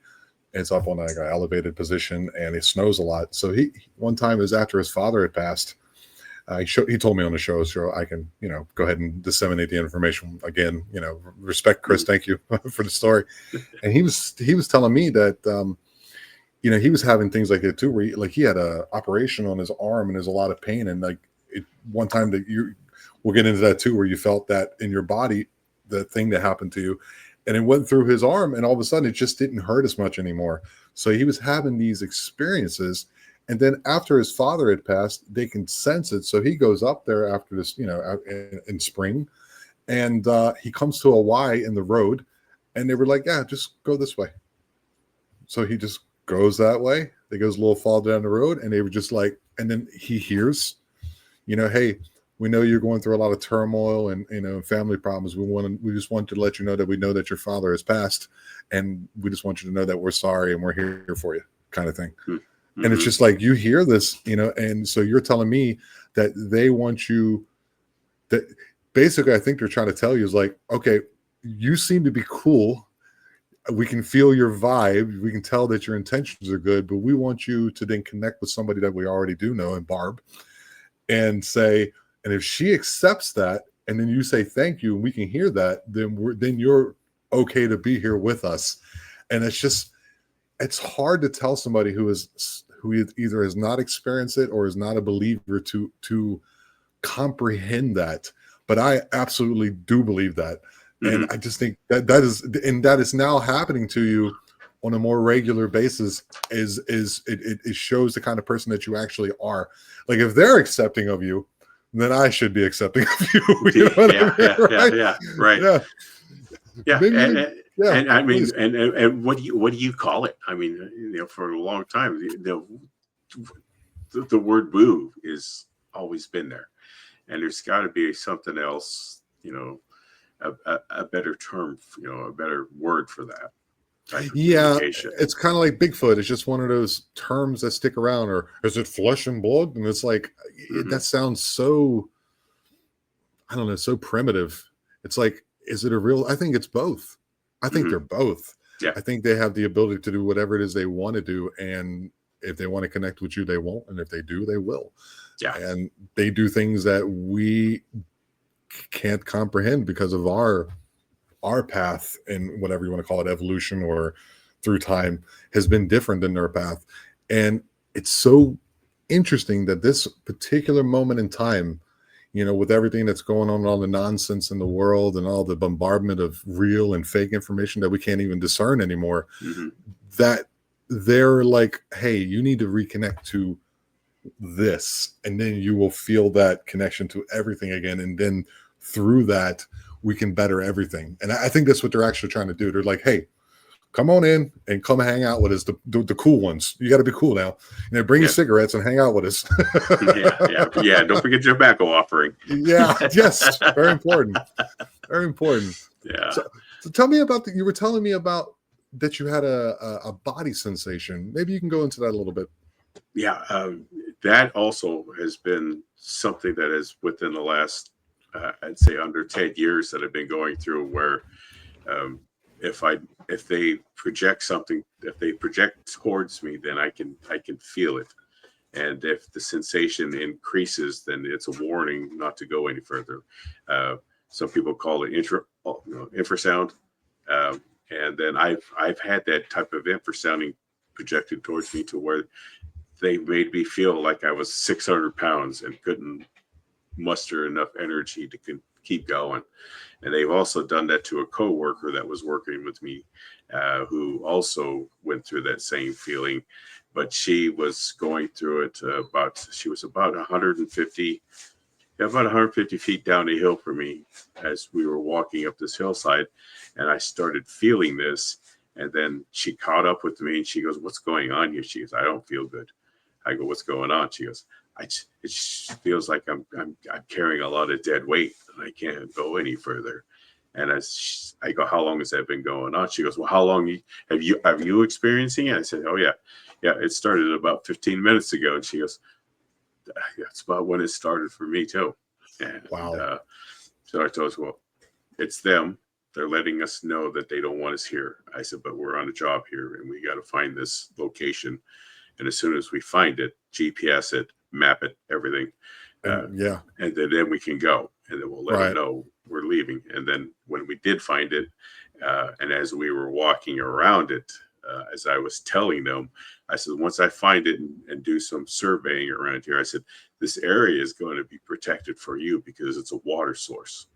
It's up on like an elevated position, and it snows a lot. So he one time, it was after his father had passed. He told me on the show, so I can go ahead and disseminate the information again. Respect Chris, thank you for the story. And he was telling me that he was having things like that too, where he had a operation on his arm and there's a lot of pain, and one time that we'll get into that too, where you felt that in your body, the thing that happened to you. And it went through his arm, and all of a sudden it just didn't hurt as much anymore. So he was having these experiences. And then after his father had passed, they can sense it. So he goes up there after this, in spring, and he comes to a Y in the road, and they were like, "Yeah, just go this way." So he just goes that way. They goes a little fall down the road, and they were just like, and then he hears, "Hey, we know you're going through a lot of turmoil and family problems. We just want to let you know that we know that your father has passed, and we just want you to know that we're sorry and we're here for you," kind of thing. Mm-hmm. And it's just like, you hear this, and so you're telling me that they want you, that basically, I think they're trying to tell you is like, okay, you seem to be cool. We can feel your vibe. We can tell that your intentions are good, but we want you to then connect with somebody that we already do know, and Barb, and say, and if she accepts that, and then you say thank you, and we can hear that, then you're okay to be here with us. And it's hard to tell somebody who either has not experienced it or is not a believer to comprehend that. But I absolutely do believe that. And I just think that is now happening to you on a more regular basis. It shows the kind of person that you actually are. Like, if they're accepting of you, then I should be accepting of you. You know what I mean? Right? Right. Yeah. Yeah. Maybe And I mean, please. and what do you call it? I mean, for a long time, the word boo is always been there, and there's got to be something else, a better term, a better word for that type of Yeah, communication. it's kind of like Bigfoot. It's just one of those terms that stick around. Or is it flesh and blood? And it's like, that sounds so, I don't know, so primitive. It's like, is it a real? I think it's both. I think they're both. Yeah. I think they have the ability to do whatever it is they want to do. And if they want to connect with you, they won't. And if they do, they will. Yeah. And they do things that we can't comprehend because of our path, and whatever you want to call it, evolution or through time, has been different than their path. And it's so interesting that this particular moment in time, with everything that's going on, all the nonsense in the world and all the bombardment of real and fake information that we can't even discern anymore, that they're like, hey, you need to reconnect to this, and then you will feel that connection to everything again. And then through that, we can better everything. And I think that's what they're actually trying to do. They're like, hey, come on in and come hang out with us. The cool ones. You got to be cool now. Bring your cigarettes and hang out with us. Yeah. Don't forget your tobacco offering. Yeah. Yes. Very important. Very important. Yeah. So tell me about you were telling me about that you had a body sensation. Maybe you can go into that a little bit. Yeah. That also has been something that is within the last, I'd say, under 10 years that I've been going through, where if they project something, if they project towards me, then I can feel it. And if the sensation increases, then it's a warning not to go any further. Some people call it infrasound. And then I've had that type of infrasounding projected towards me to where they made me feel like I was 600 pounds and couldn't muster enough energy to keep going. And they've also done that to a coworker that was working with me, who also went through that same feeling, but she was going through it she was about 150 feet down the hill from me as we were walking up this hillside, and I started feeling this. And then she caught up with me and she goes, "What's going on here?" She goes, "I don't feel good." I go, "What's going on?" She goes, it feels like I'm carrying a lot of dead weight and I can't go any further." And I go, "How long has that been going on?" She goes, "Well, how long have you experiencing it?" I said, "Oh yeah, it started about 15 minutes ago." And she goes, "Yeah, it's about when it started for me too." And Wow. so I told her, "Well, it's them. They're letting us know that they don't want us here." I said, "But we're on a job here and we got to find this location. And as soon as we find it, GPS it, map it, everything. And And then we can go. And then we'll let them know we're leaving." And then when we did find it, and as we were walking around it, as I was telling them, I said, "Once I find it and do some surveying around here," I said, "this area is going to be protected for you because it's a water source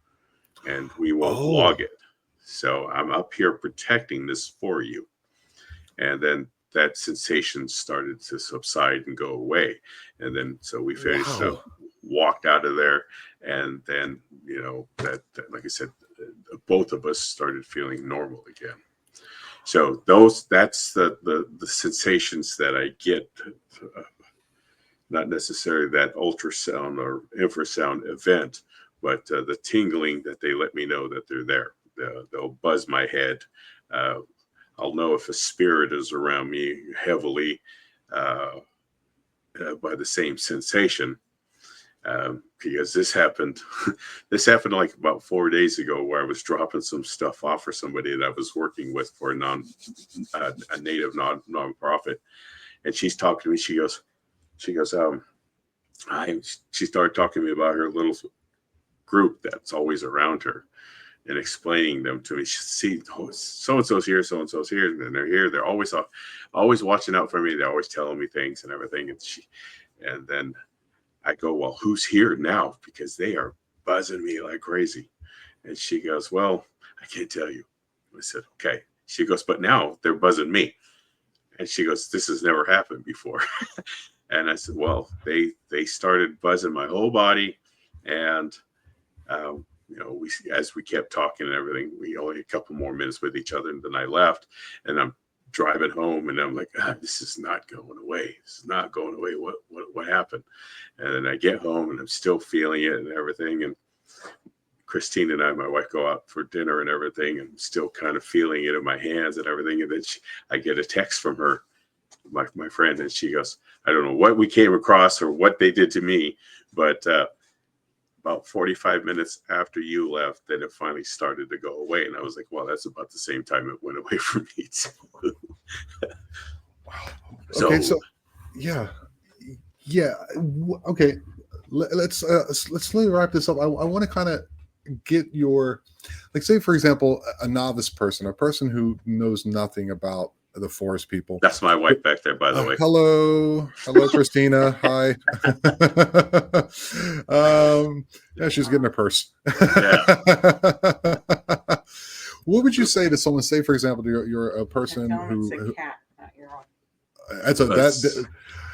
and we won't log it. So I'm up here protecting this for you." And then that sensation started to subside and go away. And then, so we finished up, walked out of there. And then, that like I said, both of us started feeling normal again. So that's the sensations that I get, not necessarily that ultrasound or infrasound event, but the tingling that they let me know that they're there. They'll buzz my head. I'll know if a spirit is around me heavily by the same sensation. Because this happened. This happened like about 4 days ago, where I was dropping some stuff off for somebody that I was working with for a native nonprofit, and she's talking to me. She goes, she started talking to me about her little group that's always around her, and explaining them to me. She see, so and so's here, so and so's here, and they're here. They're always watching out for me. They're always telling me things and everything. And then I go, well, who's here now? Because they are buzzing me like crazy. And she goes, well, I can't tell you. I said, okay. She goes, but now they're buzzing me. And she goes, this has never happened before. And I said, well, they started buzzing my whole body. And, as we kept talking and everything, we only had a couple more minutes with each other, and then I left. And I'm driving home, and I'm like, this is not going away. This is not going away. What happened? And then I get home, and I'm still feeling it and everything. And Christine and I, my wife, go out for dinner and everything, and I'm still kind of feeling it in my hands and everything. And then I get a text from her, my friend, and she goes, I don't know what we came across or what they did to me, but about 45 minutes after you left, then it finally started to go away. And I was like, well, that's about the same time it went away from me too. Wow. Okay, so yeah. Okay, let's let me wrap this up. I want to kind of get your, like, say for example, a novice person, a person who knows nothing about the Forrest People. That's my wife back there, by the way. Hello, Christina. Hi. Yeah, she's getting her purse. Yeah. What would you say to someone? Say, for example, you're a person who. It's a cat, not your own.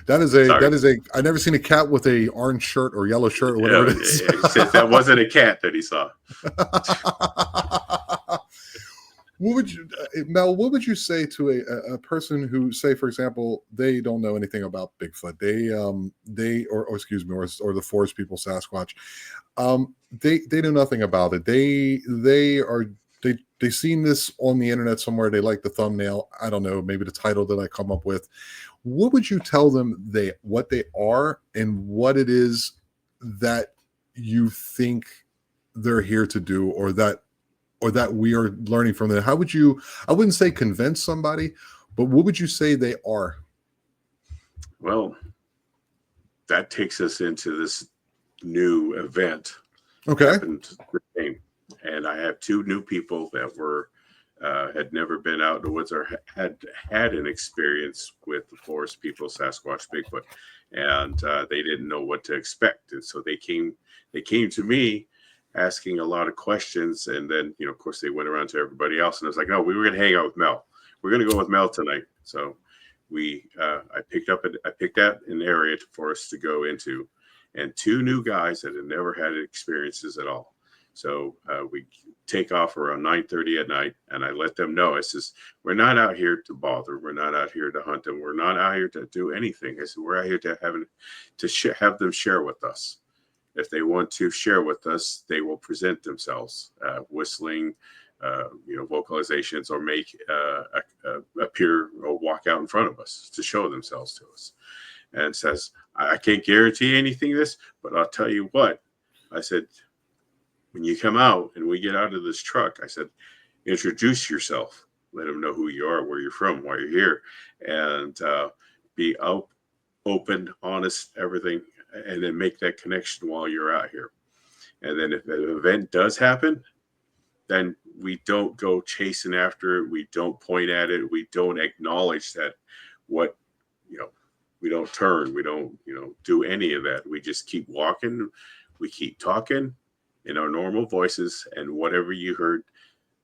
That is a. I never seen a cat with a orange shirt or yellow shirt or whatever it is. He said that wasn't a cat that he saw. What would you, Mel? What would you say to a person who, say, for example, they don't know anything about Bigfoot? Or the Forest People, Sasquatch. They know nothing about it. They seen this on the internet somewhere. They like the thumbnail. I don't know, maybe the title that I come up with. What would you tell them what they are and what it is that you think they're here to do, or that we are learning from them? How would you, I wouldn't say convince somebody, but what would you say they are? Well, that takes us into this new event. Okay. And I have two new people that had never been out in the woods or had an experience with the Forest People, Sasquatch, Bigfoot, and they didn't know what to expect. And so they came to me asking a lot of questions, and then of course they went around to everybody else, and I was like, no, we were going to hang out with Mel. We're going to go with Mel tonight. So I picked out an area for us to go into, and two new guys that had never had experiences at all. So we take off around 9:30 at night, and I let them know. I says, we're not out here to bother. We're not out here to hunt them. We're not out here to do anything. I said, we're out here to have them share with us. If they want to share with us, they will present themselves, whistling, vocalizations, or make appear or walk out in front of us to show themselves to us. And says, I can't guarantee anything this, but I'll tell you what. I said, when you come out and we get out of this truck, I said, introduce yourself. Let them know who you are, where you're from, why you're here, and be open, honest, everything. And then make that connection while you're out here. And then if an event does happen, then we don't go chasing after it. We don't point at it. We don't acknowledge that we don't turn. We don't, do any of that. We just keep walking. We keep talking in our normal voices, and whatever you heard,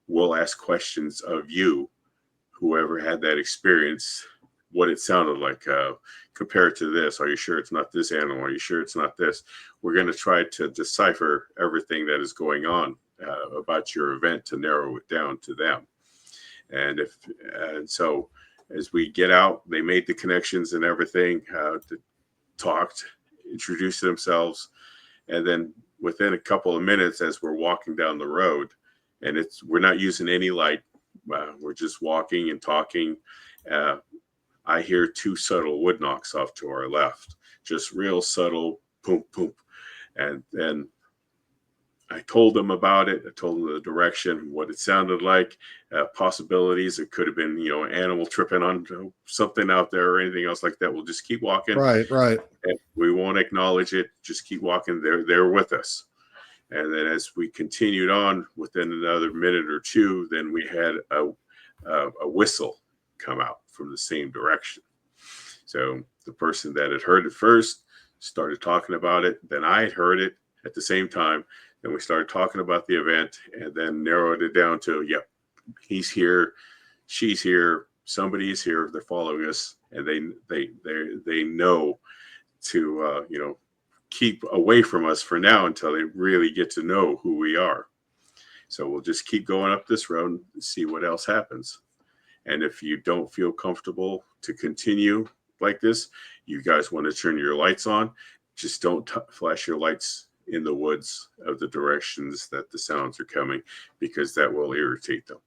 we'll ask questions of you, whoever had that experience, what it sounded like, compared to this. Are you sure it's not this animal? Are you sure it's not this? We're going to try to decipher everything that is going on about your event to narrow it down to them. And so as we get out, they made the connections and everything, talked, introduced themselves, and then within a couple of minutes, as we're walking down the road, and we're not using any light, we're just walking and talking. I hear two subtle wood knocks off to our left, just real subtle, boom, boom. And then I told them about it. I told them the direction, what it sounded like, possibilities. It could have been, an animal tripping on something out there or anything else like that. We'll just keep walking. Right. And we won't acknowledge it. Just keep walking. They're with us. And then as we continued on, within another minute or two, then we had a whistle come out from the same direction. So the person that had heard it first started talking about it. Then I had heard it at the same time. Then we started talking about the event and then narrowed it down to, yep, he's here, she's here, somebody is here. They're following us, and they know to keep away from us for now until they really get to know who we are. So we'll just keep going up this road and see what else happens. And if you don't feel comfortable to continue like this, you guys want to turn your lights on, just don't flash your lights in the woods of the directions that the sounds are coming, because that will irritate them.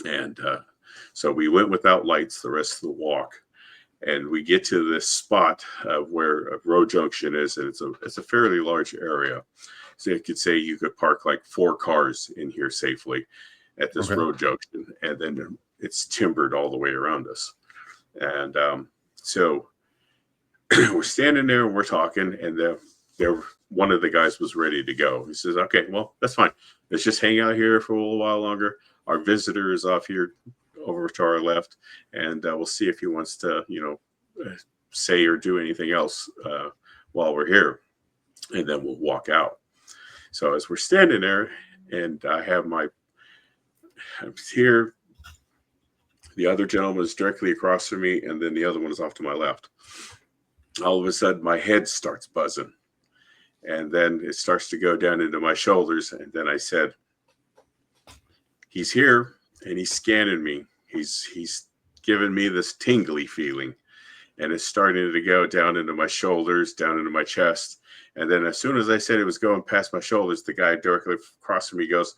And so we went without lights the rest of the walk, and we get to this spot where a road junction is, and it's a fairly large area. So you could say you could park like 4 cars in here safely at this road junction, and then it's timbered all the way around us. And so we're standing there and we're talking, and one of the guys was ready to go. He says, okay, well, that's fine. Let's just hang out here for a little while longer. Our visitor is off here over to our left, and we'll see if he wants to, say or do anything else while we're here, and then we'll walk out. So as we're standing there, and I'm here, the other gentleman is directly across from me, and then the other one is off to my left. All of a sudden, my head starts buzzing. And then it starts to go down into my shoulders. And then I said, he's here and he's scanning me. He's giving me this tingly feeling. And it's starting to go down into my shoulders, down into my chest. And then as soon as I said it was going past my shoulders, the guy directly across from me goes,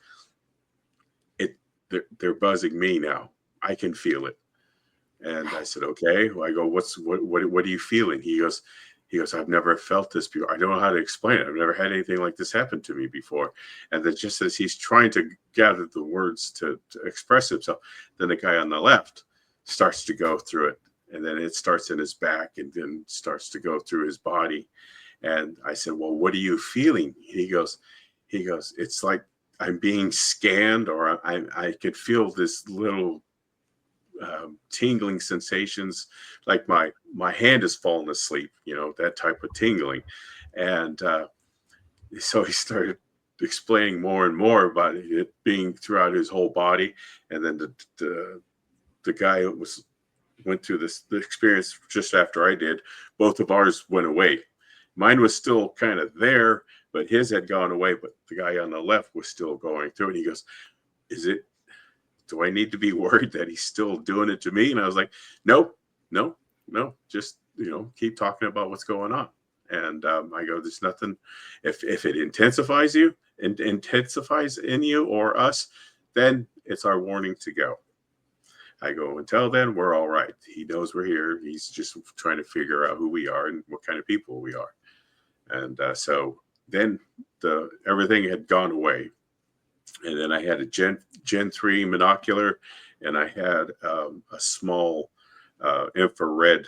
they're buzzing me now. I can feel it. And I said, okay. Well, I go, what are you feeling? He goes, I've never felt this before. I don't know how to explain it. I've never had anything like this happen to me before. And then just as he's trying to gather the words to express himself, then the guy on the left starts to go through it. And then it starts in his back and then starts to go through his body. And I said, well, what are you feeling? He goes, it's like I'm being scanned, or I could feel this little tingling sensations, like my hand is falling asleep, that type of tingling. And so he started explaining more and more about it being throughout his whole body. And then the guy went through the experience just after I did. Both of ours went away. Mine was still kind of there, but his had gone away, but the guy on the left was still going through it. He goes, do I need to be worried that he's still doing it to me? And I was like, no, just, keep talking about what's going on. And I go, there's nothing, if it intensifies in you or us, then it's our warning to go. I go, until then, we're all right. He knows we're here. He's just trying to figure out who we are and what kind of people we are. And so then everything had gone away. And then I had a Gen 3 monocular, and I had a small infrared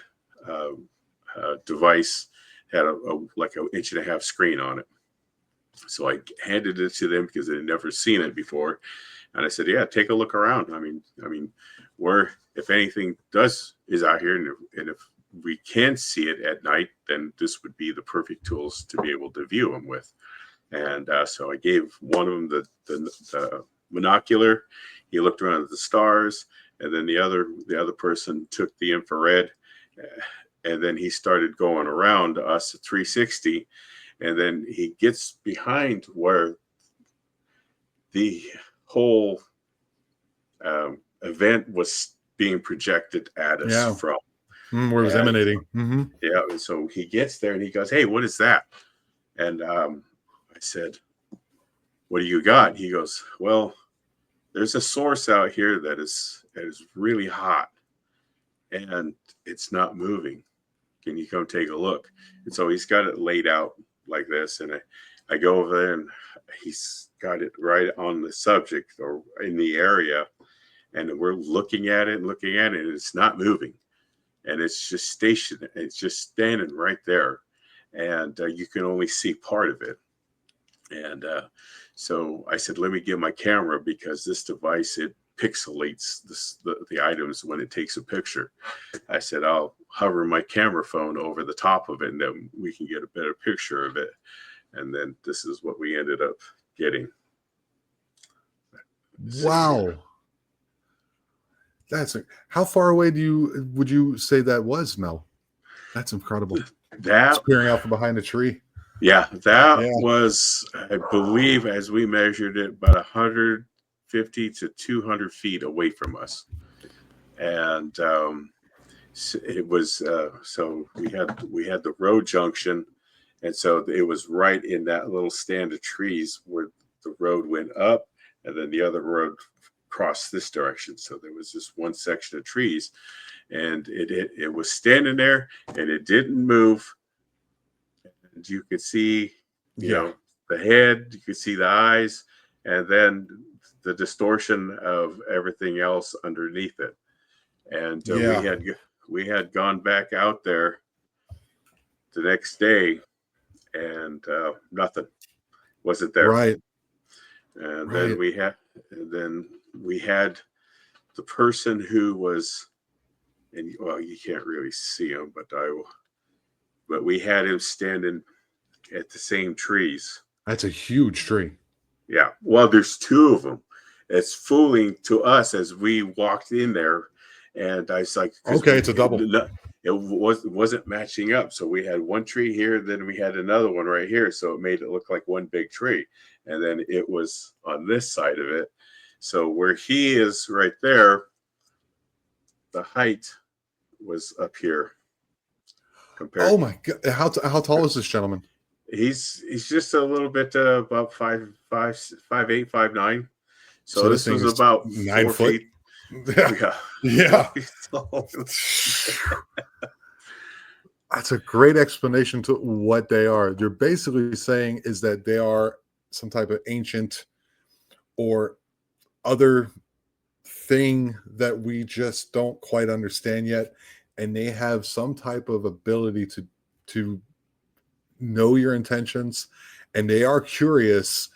device, had like an 1.5 inch screen on it. So I handed it to them because they had never seen it before. And I said, yeah, take a look around. I mean, if anything is out here, and if we can see it at night, then this would be the perfect tools to be able to view them with. And so I gave one of them the monocular. He looked around at the stars, and then the other person took the infrared, and then he started going around us at 360, and then he gets behind where the whole event was being projected at us from. Where it was emanating. Mm-hmm. Yeah, and so he gets there and he goes, hey, what is that? And I said, what do you got? He goes, well, there's a source out here that is really hot, and it's not moving. Can you come take a look? And so he's got it laid out, like this, and I go over there, and he's got it right on the subject or in the area, and we're looking at it, and it's not moving, and it's just stationed. It's just standing right there, and you can only see part of it. And so I said, let me get my camera, because this device, it pixelates the items when it takes a picture. I said, I'll hover my camera phone over the top of it, and then we can get a better picture of it. And then this is what we ended up getting. Wow. How far away would you say that was, Mel? That's incredible. That peering out from behind a tree. Yeah, that was, I believe, as we measured it, about 150 to 200 feet away from us. And it was, so we had the road junction. And so it was right in that little stand of trees where the road went up, and then the other road crossed this direction. So there was just one section of trees, and it was standing there, and it didn't move. And you could see, you know, the head, you could see the eyes, and then the distortion of everything else underneath it. And we had gone back out there the next day, and nothing wasn't there. Right. And then we had the person who was, and well, you can't really see him, but we had him standing at the same trees. That's a huge tree. Yeah. Well, there's two of them. It's fooling to us as we walked in there, and I was like, okay, it's a double. It wasn't matching up. So we had one tree here, then we had another one right here. So it made it look like one big tree. And then it was on this side of it. So where he is right there, the height was up here. Oh my God. How tall is this gentleman? He's just a little bit about 5'8", 5'9". So this was about 9 4 feet. Yeah. That's a great explanation to what they are. You're basically saying is that they are some type of ancient or other thing that we just don't quite understand yet, and they have some type of ability to know your intentions, and they are curious.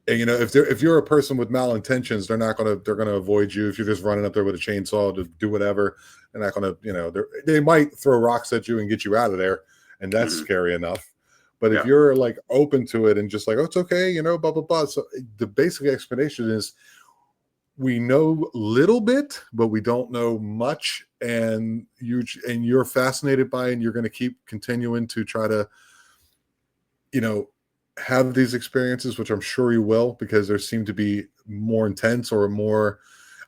And you know, if you're a person with malintentions, they're gonna avoid you. If you're just running up there with a chainsaw to do whatever, they're not gonna, you know, they might throw rocks at you and get you out of there, and that's scary enough. But if you're like open to it and just like, oh, it's okay, you know, blah blah blah. So the basic explanation is, we know little bit, but we don't know much, and you're fascinated by it, and you're going to keep continuing to try to, you know, have these experiences, which I'm sure you will, because there seem to be more intense or more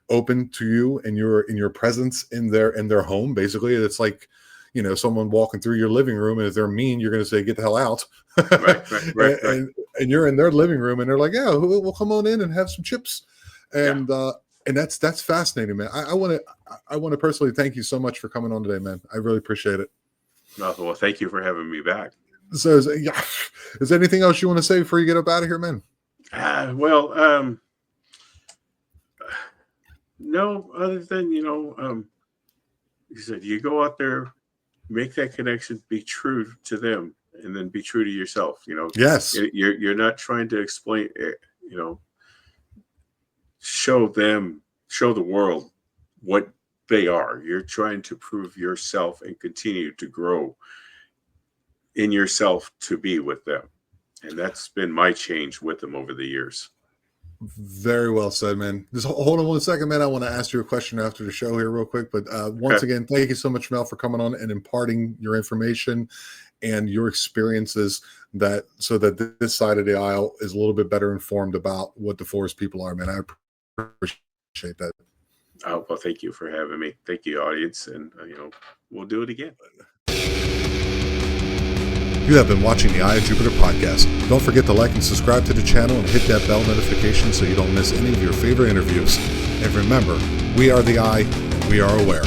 open to you and your presence in their home. Basically, it's like, you know, someone walking through your living room, and if they're mean, you're going to say, get the hell out. Right. And you're in their living room, and they're like, yeah, we'll come on in and have some chips. And that's fascinating, man. I want to personally thank you so much for coming on today, man. I really appreciate it. Well, thank you for having me back. So is there anything else you want to say before you get up out of here, man? No, other than, you know, you said, you go out there, make that connection, be true to them, and then be true to yourself. You know, yes, you're not trying to explain it, you know, show the world what they are. You're trying to prove yourself and continue to grow in yourself to be with them. And that's been my change with them over the years. Very well said, man. Just hold on one second, man. I want to ask you a question after the show here real quick. But once again, thank you so much, Mel, for coming on and imparting your information and your experiences, so that this side of the aisle is a little bit better informed about what the Forrest people are, man. I appreciate that. Oh, well, thank you for having me. Thank you, audience. And, you know, we'll do it again. You have been watching the Eye of Jupiter podcast. Don't forget to like and subscribe to the channel and hit that bell notification so you don't miss any of your favorite interviews. And remember, we are the Eye, and we are aware.